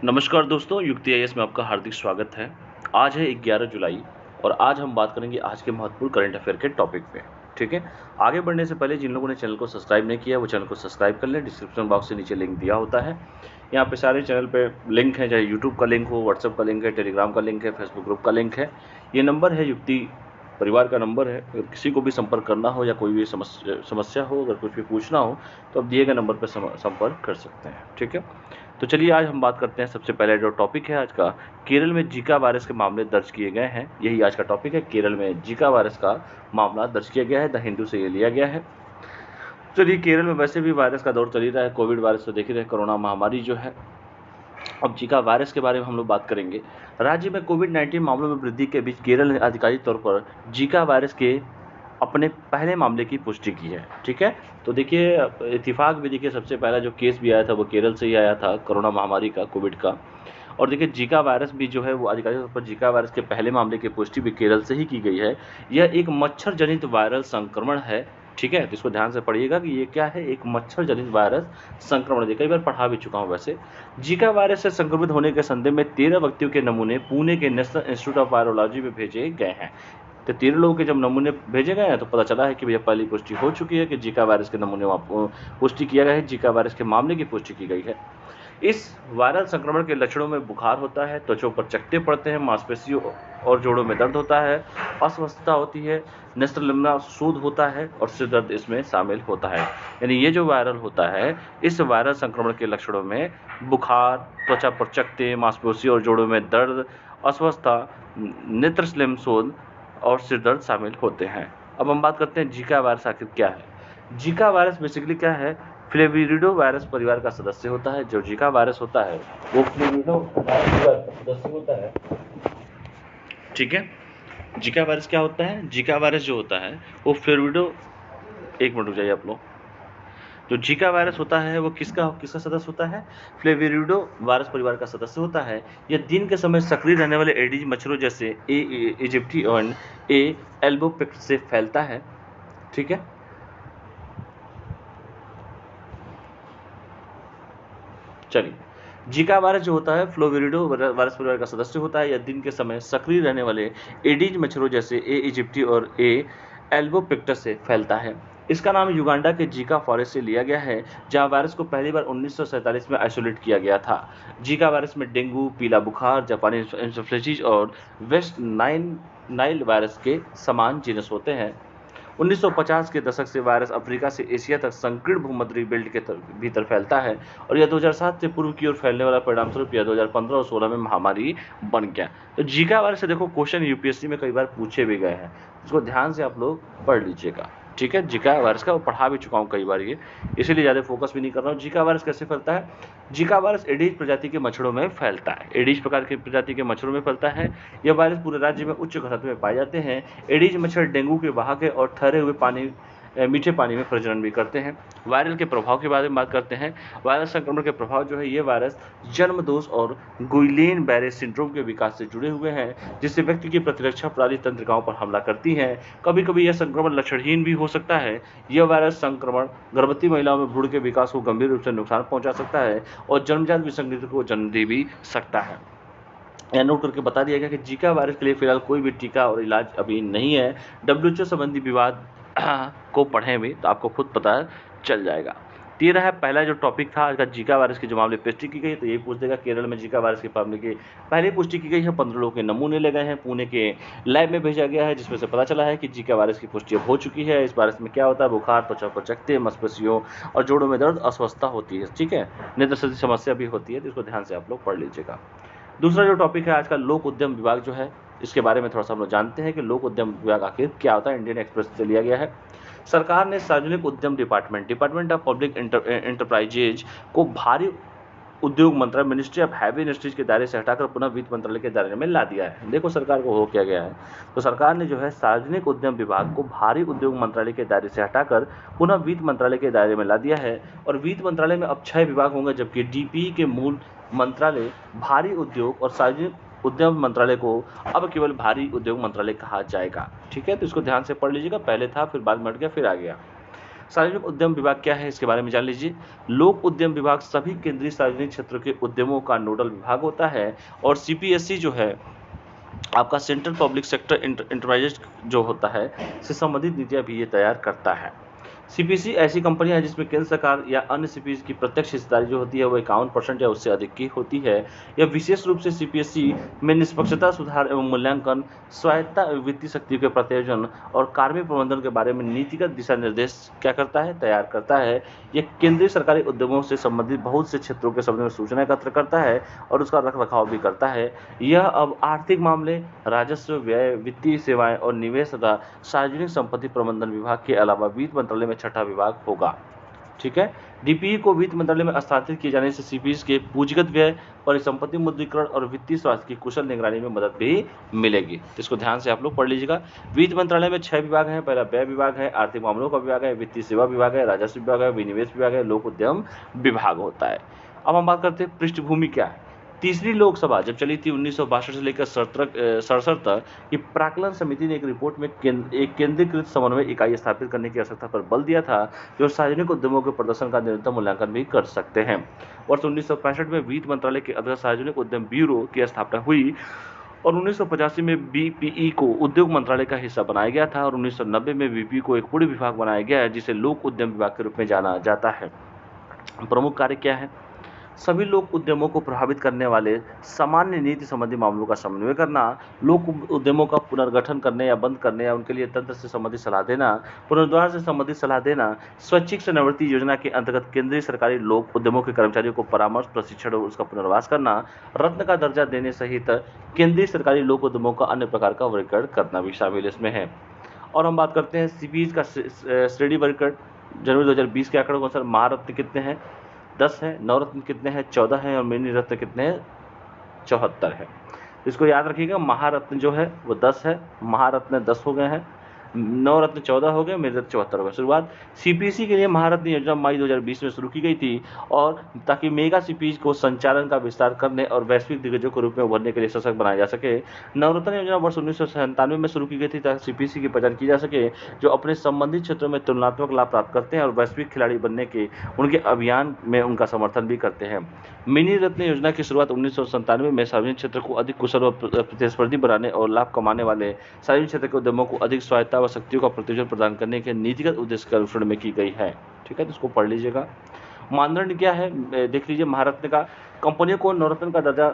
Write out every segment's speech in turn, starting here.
नमस्कार दोस्तों, युक्ति आईएएस में आपका हार्दिक स्वागत है। आज है 11 जुलाई और आज हम बात करेंगे आज के महत्वपूर्ण करंट अफेयर के टॉपिक पे। ठीक है, आगे बढ़ने से पहले जिन लोगों ने चैनल को सब्सक्राइब नहीं किया वो चैनल को सब्सक्राइब कर लें। डिस्क्रिप्शन बॉक्स से नीचे लिंक दिया होता है, यहाँ पे सारे चैनल पे लिंक है, चाहे यूट्यूब का लिंक हो, व्हाट्सएप का लिंक है, टेलीग्राम का लिंक है, फेसबुक ग्रुप का लिंक है। ये नंबर है युक्ति परिवार का नंबर है। अगर किसी को भी संपर्क करना हो या कोई भी समस्या हो, अगर कुछ भी पूछना हो तो आप दिए गए नंबर पर संपर्क कर सकते हैं। ठीक है, तो चलिए आज हम बात करते हैं। सबसे पहले जो टॉपिक है आज का, केरल में जीका वायरस के मामले दर्ज किए गए हैं। यही आज का टॉपिक है, केरल में जीका वायरस का मामला दर्ज किया गया है। द हिंदू से ये लिया गया है। चलिए, केरल में वैसे भी वायरस का दौर चल ही रहा है, कोविड वायरस तो देख ही रहे, कोरोना महामारी जो है। अब जीका वायरस के बारे में हम लोग बात करेंगे। राज्य में कोविड-19 मामलों में वृद्धि के बीच केरल ने आधिकारिक तौर पर जीका वायरस के अपने पहले मामले की पुष्टि की है। ठीक है, तो देखिए इत्तेफाक भी देखिए, सबसे पहला जो केस भी आया था वो केरल से ही आया था, कोरोना महामारी का, कोविड का। और देखिए जीका वायरस भी जो है वो आधिकारिक तौर पर जीका वायरस के पहले मामले की पुष्टि भी केरल से ही की गई है। यह एक मच्छर जनित वायरल संक्रमण है। ठीक है, तो इसको ध्यान से पढ़िएगा कि ये क्या है, एक मच्छर जनित वायरस संक्रमण। कई बार पढ़ा भी चुका हूँ। वैसे जीका वायरस से संक्रमित होने के संदेह में 13 व्यक्तियों के नमूने पुणे के नेशनल इंस्टीट्यूट ऑफ वायरोलॉजी में भेजे गए हैं। तो 13 लोगों के जब नमूने भेजे गए हैं तो पता चला है कि भैया पहली पुष्टि हो चुकी है कि जीका वायरस के नमूने पुष्टि किया गया है, जीका वायरस के मामले की पुष्टि की गई है। इस वायरल संक्रमण के लक्षणों में बुखार होता है, त्वचा पर चकत्ते पड़ते हैं, मांसपेशियों और जोड़ों में दर्द होता है, अस्वस्थता होती है, नेत्रलिम्ना शोथ होता है और सिर दर्द इसमें शामिल होता है। यानी ये जो वायरल होता है, इस वायरल संक्रमण के लक्षणों में बुखार, त्वचा पर चकत्ते, मांसपेशियों और जोड़ों में दर्द, अस्वस्थता, नेत्रलिम्ना शोथ और सिर दर्द शामिल होते हैं। अब हम बात करते हैं जीका वायरस आखिर क्या है। जीका वायरस बेसिकली क्या है, फ्लेविरिडो वायरस परिवार का सदस्य होता है। जो जीका वायरस होता है वो फ्लेविरिडो वायरस परिवार का सदस्य होता है। ठीक है, जीका वायरस क्या होता है, जीका वायरस जो होता है वो फ्लेविरिडो, एक मिनट रुक जाइए आप लोग। जो जीका वायरस होता है वो किसका सदस्य होता है, फ्लेविरिडो वायरस परिवार का सदस्य होता है। यह दिन के समय सक्रिय रहने वाले एडीज मच्छरों जैसे ए इजिप्टी और ए एल्बोपिक्ट से फैलता है। ठीक है, चलिए, जीका वायरस जो होता है फ्लोविरिडो वायरस परिवार का सदस्य होता है। यह दिन के समय सक्रिय रहने वाले एडीज मच्छरों जैसे ए इजिप्टी और ए एल्बोपिक्टस से फैलता है। इसका नाम युगांडा के जीका फॉरेस्ट से लिया गया है, जहां वायरस को पहली बार 1947 में आइसोलेट किया गया था। जीका वायरस में डेंगू, पीला बुखार, जापानी इंसेफ्लाइटिस और वेस्ट नाइल वायरस के समान जीनस होते हैं। 1950 के दशक से वायरस अफ्रीका से एशिया तक संकीर्ण भूमध्य बेल्ट के भीतर फैलता है और यह 2007 से पूर्व की ओर फैलने वाला परिणामस्वरूप यह 2015 और 16 में महामारी बन गया। तो जीका वायरस से देखो क्वेश्चन यूपीएससी में कई बार पूछे भी गए हैं, इसको ध्यान से आप लोग पढ़ लीजिएगा। ठीक है, जीका वायरस का पढ़ा भी चुका हूँ कई बार ये, इसीलिए ज़्यादा फोकस भी नहीं कर रहा हूँ। जीका वायरस कैसे फैलता है, जीका वायरस एडीज प्रजाति के मच्छरों में फैलता है। एडीज प्रकार की प्रजाति के मच्छरों में फैलता है। यह वायरस पूरे राज्य में उच्च घनत्व में पाए जाते हैं। एडीज मच्छर डेंगू के वाहक है और ठहरे हुए मीठे पानी में प्रजनन भी करते हैं। वायरल के प्रभाव के बारे में बात करते हैं। वायरस संक्रमण के प्रभाव जो है, ये वायरस जन्म दोष और गुइलेन बैरे सिंड्रोम के विकास से जुड़े हुए हैं, जिससे व्यक्ति की प्रतिरक्षा प्रणाली तंत्रिकाओं पर हमला करती हैं। कभी कभी यह संक्रमण लक्षणहीन भी हो सकता है। यह वायरस संक्रमण गर्भवती महिलाओं में भ्रूण के विकास को गंभीर रूप से नुकसान पहुंचा सकता है और जन्मजात विसंगति को जन्म दे भी सकता है। यह नोट करके बता दिया गया कि जीका वायरस के लिए फिलहाल कोई भी टीका और इलाज अभी नहीं है। डब्ल्यूएचओ संबंधी विवाद को पढ़ें भी तो आपको खुद पता चल जाएगा। तो ये रहा पहला जो टॉपिक था आज का, जीका वायरस के जो मामले पुष्टि की गई। तो यही पूछ देगा, केरल में जीका वायरस के मामले की पहले पुष्टि की गई है। 15 लोगों के नमूने ले गए हैं, पुणे के लैब में भेजा गया है, जिसमें से पता चला है कि जीका वायरस की पुष्टि अब हो चुकी है। इस वायरस में क्या होता है, बुखार, त्वचा पर चकत्ते, मांसपेशियों और जोड़ों में दर्द, अस्वस्थता होती है। ठीक है, नेत्र समस्या भी होती है, तो इसको ध्यान से आप लोग पढ़ लीजिएगा। दूसरा जो टॉपिक है आज का, लोक उद्यम विभाग जो है, इसके बारे में थोड़ा सा हम लोग जानते हैं कि लोक उद्यम विभाग आखिर क्या होता है। इंडियन एक्सप्रेस से लिया गया है। सरकार ने सार्वजनिक उद्यम डिपार्टमेंट ऑफ पब्लिक एंटरप्राइजेज को भारी उद्योग मंत्रालय, मिनिस्ट्री ऑफ हैवी इंडस्ट्रीज के दायरे से हटाकर पुनः वित्त मंत्रालय के दायरे में ला दिया है। देखो सरकार को हो क्या गया है, तो सरकार ने जो है सार्वजनिक उद्यम विभाग को भारी उद्योग मंत्रालय के दायरे से हटाकर पुनः वित्त मंत्रालय के दायरे में ला दिया है। और वित्त मंत्रालय में अब 6 विभाग होंगे, जबकि डीपी के मूल मंत्रालय भारी उद्योग और सार्वजनिक उद्यम मंत्रालय को अब केवल भारी उद्योग मंत्रालय कहा जाएगा। ठीक है, तो इसको ध्यान से पढ़ लीजिएगा। पहले था, फिर बाद में हट गया, फिर आ गया। सार्वजनिक उद्यम विभाग क्या है, इसके बारे में जान लीजिए। लोक उद्यम विभाग सभी केंद्रीय सार्वजनिक क्षेत्र के उद्यमों का नोडल विभाग होता है और सीपीएससी जो है आपका सेंट्रल पब्लिक सेक्टर इंटरप्राइजेज जो होता है से संबंधित नीतियां भी ये तैयार करता है। सीपीसी ऐसी कंपनियां हैं जिसमें केंद्र सरकार या अन्य सीपीसी की प्रत्यक्ष हिस्सेदारी जो होती है वो 51% या उससे अधिक की होती है। यह विशेष रूप से सीपीएससी में निष्पक्षता, सुधार एवं मूल्यांकन, स्वायत्ता एवं वित्तीय शक्ति के प्रत्यायोजन और कार्मिक प्रबंधन के बारे में नीतिगत दिशा निर्देश क्या करता है, तैयार करता है। यह केंद्रीय सरकारी उद्यमों से संबंधित बहुत से क्षेत्रों के संबंध में सूचना एकत्र करता है और उसका रख रखाव भी करता है। यह अब आर्थिक मामले, राजस्व, व्यय, वित्तीय सेवाएं और निवेश तथा सार्वजनिक संपत्ति प्रबंधन विभाग के अलावा वित्त मंत्रालय में छठा विभाग होगा। ठीक है। डीपीई को वित्त मंत्रालय में स्थानांतरित किए जाने से सीपीएस के पूंजीगत व्यय, परिसंपत्ति मुद्रीकरण और वित्तीय स्वास्थ्य की कुशल निगरानी में मदद भी मिलेगी। तो इसको ध्यान से आप लोग पढ़ लीजिएगा। वित्त मंत्रालय में 6 विभाग हैं। पहला व्यय विभाग है, आर्थिक मामलों का विभाग है, वित्तीय सेवा विभाग है, राजस्व विभाग है, विनिवेश विभाग है, लोक उद्यम विभाग होता है। अब हम बात करते हैं पृष्ठभूमि क्या है। तीसरी लोकसभा जब चली थी 1962 से लेकर 67 तक, ये प्राक्कलन समिति ने एक रिपोर्ट में एक केंद्रीकृत समन्वय इकाई स्थापित करने की आवश्यकता पर बल दिया था जो सार्वजनिक उद्यमों के प्रदर्शन का निरंतर मूल्यांकन भी कर सकते हैं। वर्ष 1965 में वित्त मंत्रालय के अंतर्गत सार्वजनिक उद्यम ब्यूरो की स्थापना हुई और 1985 में बीपीई को उद्योग मंत्रालय का हिस्सा बनाया गया था और 1990 में बीपीई को एक पूर्ण विभाग बनाया गया है जिसे लोक उद्यम विभाग के रूप में जाना जाता है। प्रमुख कार्य क्या है? सभी लोक उद्यमों को प्रभावित करने वाले सामान्य नीति संबंधी मामलों का समन्वय करना, लोक उद्यमों का पुनर्गठन करने या बंद करने या उनके लिए तंत्र से संबंधित सलाह देना, पुनरुद्धार से संबंधित सलाह देना, स्वैच्छिक सेवानिवृत्ति योजना के अंतर्गत केंद्रीय सरकारी लोक उद्यमों के कर्मचारियों को परामर्श, प्रशिक्षण और उसका पुनर्वास करना, रत्न का दर्जा देने सहित केंद्रीय सरकारी लोक उद्यमों का अन्य प्रकार का वर्गीकरण करना भी शामिल इसमें है। और हम बात करते हैं सीपीएस का श्रेणी वर्गीकरण। जनवरी 2020 के आंकड़ों के अनुसार महारत्न कितने हैं? 10 है। नवरत्न कितने हैं? 14 हैं। और मिनी रत्न कितने हैं? 74 है। इसको याद रखिएगा, महारत्न जो है वो 10 है, महारत्न 10 हो गए हैं, नवरत्न 14 हो गए, मिनी रत्न 74 हो गए। शुरुआत सीपीसी के लिए महारत्न योजना मई 2020 में शुरू की गई थी और ताकि मेगा सीपीसी को संचालन का विस्तार करने और वैश्विक दिग्गजों के रूप में उभरने के लिए सशक्त बनाया जा सके। नवरत्न योजना वर्ष 1997 में शुरू की गई थी ताकि सीपीसी की पहचान की जा सके जो अपने संबंधित क्षेत्रों में तुलनात्मक लाभ प्राप्त करते हैं और वैश्विक खिलाड़ी बनने के उनके अभियान में उनका समर्थन भी करते हैं। मिनी रत्न योजना की शुरुआत 1997 में सार्वजनिक क्षेत्र को अधिक कुशल और प्रतिस्पर्धी बनाने और लाभ कमाने वाले सार्वजनिक क्षेत्र के उद्यमों को अधिक स्वायत्ता व शक्तियों का प्रतियोजन प्रदान करने के नीतिगत उद्देश्य के अनुसरण में की गई है। ठीक है, तो इसको पढ़ लीजिएगा। मानदंड क्या है देख लीजिए। महारत्न का कंपनियों को नवरत्न का दर्जा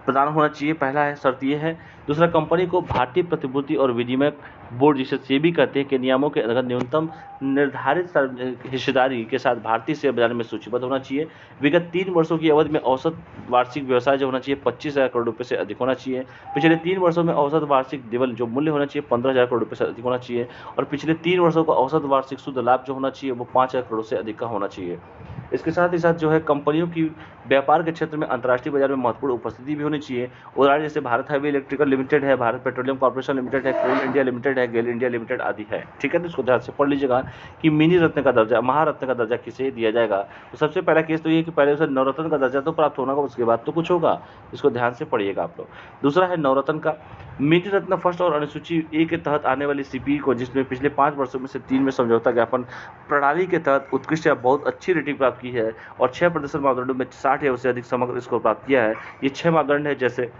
प्रदान होना चाहिए, पहला है शर्त ये है। दूसरा, कंपनी को भारतीय प्रतिभूति और विनिमय बोर्ड जिसे सेबी कहते हैं के नियमों के अंतर्गत न्यूनतम निर्धारित हिस्सेदारी के साथ भारतीय शेयर बाजार में सूचीबद्ध होना चाहिए। विगत 3 वर्षों की अवधि में औसत वार्षिक व्यवसाय जो होना चाहिए 25,000 करोड़ रुपए से अधिक होना चाहिए। पिछले 3 वर्षों में औसत वार्षिक दिवल जो मूल्य होना चाहिए 15,000 करोड़ रुपए से अधिक होना चाहिए और पिछले 3 वर्षों का औसत वार्षिक शुद्ध लाभ जो होना चाहिए वो 5,000 करोड़ से अधिक का होना चाहिए। इसके साथ ही साथ जो है कंपनियों की व्यापार के क्षेत्र में अंतर्राष्ट्रीय बाजार में महत्वपूर्ण उपस्थिति भी होनी चाहिए। उदाहरण जैसे भारत हैवी इलेक्ट्रिकल लिमिटेड है, भारत पेट्रोलियम कॉर्पोरेशन लिमिटेड है, कोल इंडिया लिमिटेड है, गेल इंडिया लिमिटेड आदि है। ठीक है, तो इसको ध्यान से पढ़ लीजिएगा कि मिनी रत्न का दर्जा, महारत्न का दर्जा किसे दिया जाएगा। तो सबसे पहला केस तो ये कि पहले उसे नवरत्न का दर्जा तो प्राप्त होना होगा, उसके बाद तो कुछ होगा। इसको ध्यान से पढ़िएगा आप लोग। दूसरा है नवरत्न का। मिनी रत्न फर्स्ट और अनुसूची ए के तहत आने वाली सीपीई को जिसमें पिछले 5 वर्षों में से 3 में समझौता ज्ञापन प्रणाली के तहत उत्कृष्ट या बहुत अच्छी रेटिंग प्राप्त की है और 6 प्रदर्शन मापदंडों में 60 या उससे अधिक समग्र स्कोर प्राप्त किया है। ये 6 मापदंड है जैसे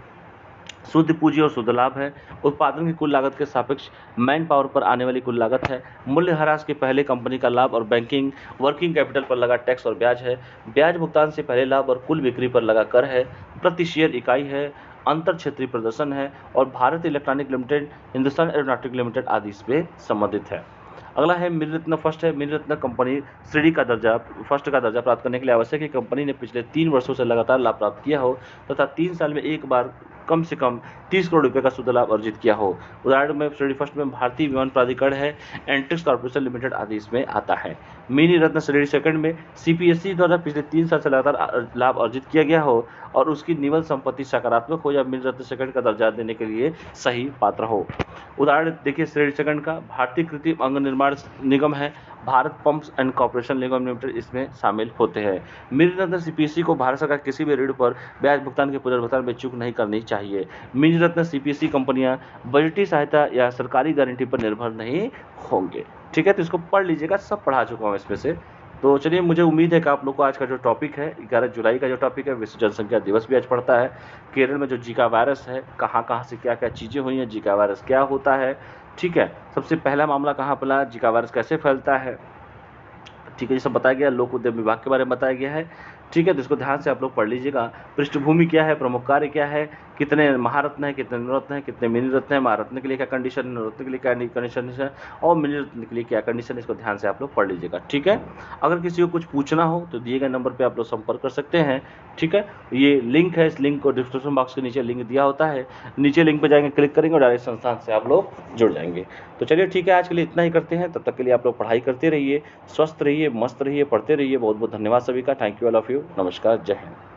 शुद्ध पूंजी और शुद्ध लाभ है, उत्पादन की कुल लागत के सापेक्ष मैन पावर पर आने वाली कुल लागत है, मूल्यह्रास के पहले कंपनी का लाभ और बैंकिंग वर्किंग कैपिटल पर लगा टैक्स और ब्याज है, ब्याज भुगतान से पहले लाभ और कुल बिक्री पर लगा कर है, प्रति शेयर इकाई है, अंतर क्षेत्रीय प्रदर्शन है और Bharat electronic limited, Hindustan aeronautic limited आदि इसमें संबंधित है। अगला है मिनी रत्न फर्स्ट है। मिनी रत्न कंपनी श्रेणी का दर्जा फर्स्ट का दर्जा प्राप्त करने के लिए आवश्यक है कि कंपनी ने पिछले 3 वर्षों से लगातार लाभ प्राप्त किया हो तथा 3 साल में एक बार कम से कम 30 करोड़ रुपए का शुद्ध लाभ अर्जित किया हो। उदाहरण में श्रेणी फर्स्ट में भारतीय विमान प्राधिकरण है, एंट्रिक्स कॉर्पोरेशन लिमिटेड आदि इसमें आता है। मिनी रत्न श्रेणी सेकंड में सीपीएससी द्वारा पिछले 3 साल से लगातार लाभ अर्जित किया गया हो और उसकी निवल संपत्ति सकारात्मक हो या मिनी रत्न सेकंड का दर्जा देने के लिए सही पात्र हो। उदाहरण देखिए श्रेणी सेकंड का, भारतीय कृत्रिम अंग निर्माण निगम है, Bharat pumps and corporation Nigam limited इसमें शामिल होते हैं। मिनी रत्न सीपीसी को भारत सरकार किसी भी ऋण पर ब्याज भुगतान के पुनर्भुगतान में चूक नहीं करनी चाहिए। मिनी रत्न सीपीसी कंपनियां बजटीय सहायता या सरकारी गारंटी पर निर्भर नहीं होंगे। ठीक है, तो इसको पढ़ लीजिएगा, सब पढ़ा चुका हूँ इसमें से। तो चलिए, मुझे उम्मीद है कि आप लोग को आज का जो टॉपिक है 11 जुलाई का जो टॉपिक है, विश्व जनसंख्या दिवस भी आज पड़ता है। केरल में जो जीका वायरस है, कहाँ कहाँ से क्या क्या चीज़ें हुई हैं, जीका वायरस क्या होता है, ठीक है, सबसे पहला मामला कहाँ पड़ा, जीका वायरस कैसे फैलता है, ठीक है, ये सब बताया गया। लोक उद्यम विभाग के बारे में बताया गया है। ठीक है, तो इसको ध्यान से आप लोग पढ़ लीजिएगा। पृष्ठभूमि क्या है, प्रमुख कार्य क्या है, कितने महारत्न है, कितने नवरत्न है, कितने मिनी रत्न है, महारत्न के लिए क्या कंडीशन, नवरत्न के लिए क्या कंडीशन है, और मिनी रत्न के लिए क्या कंडीशन है, इसको ध्यान से आप लोग पढ़ लीजिएगा। ठीक है, अगर किसी को कुछ पूछना हो तो दिए गए नंबर पर आप लोग संपर्क कर सकते हैं। ठीक है, ये लिंक है, इस लिंक को डिस्क्रिप्शन बॉक्स के नीचे लिंक दिया होता है, नीचे लिंक पर जाएंगे, क्लिक करेंगे और डायरेक्ट संस्थान से आप लोग जुड़ जाएंगे। तो चलिए ठीक है, आज के लिए इतना ही करते हैं। तब तक के लिए आप लोग पढ़ाई करते रहिए, स्वस्थ रहिए, मस्त रहिए, पढ़ते रहिए। बहुत बहुत धन्यवाद सभी का। Thank you all of you. नमस्कार, जय हिंद।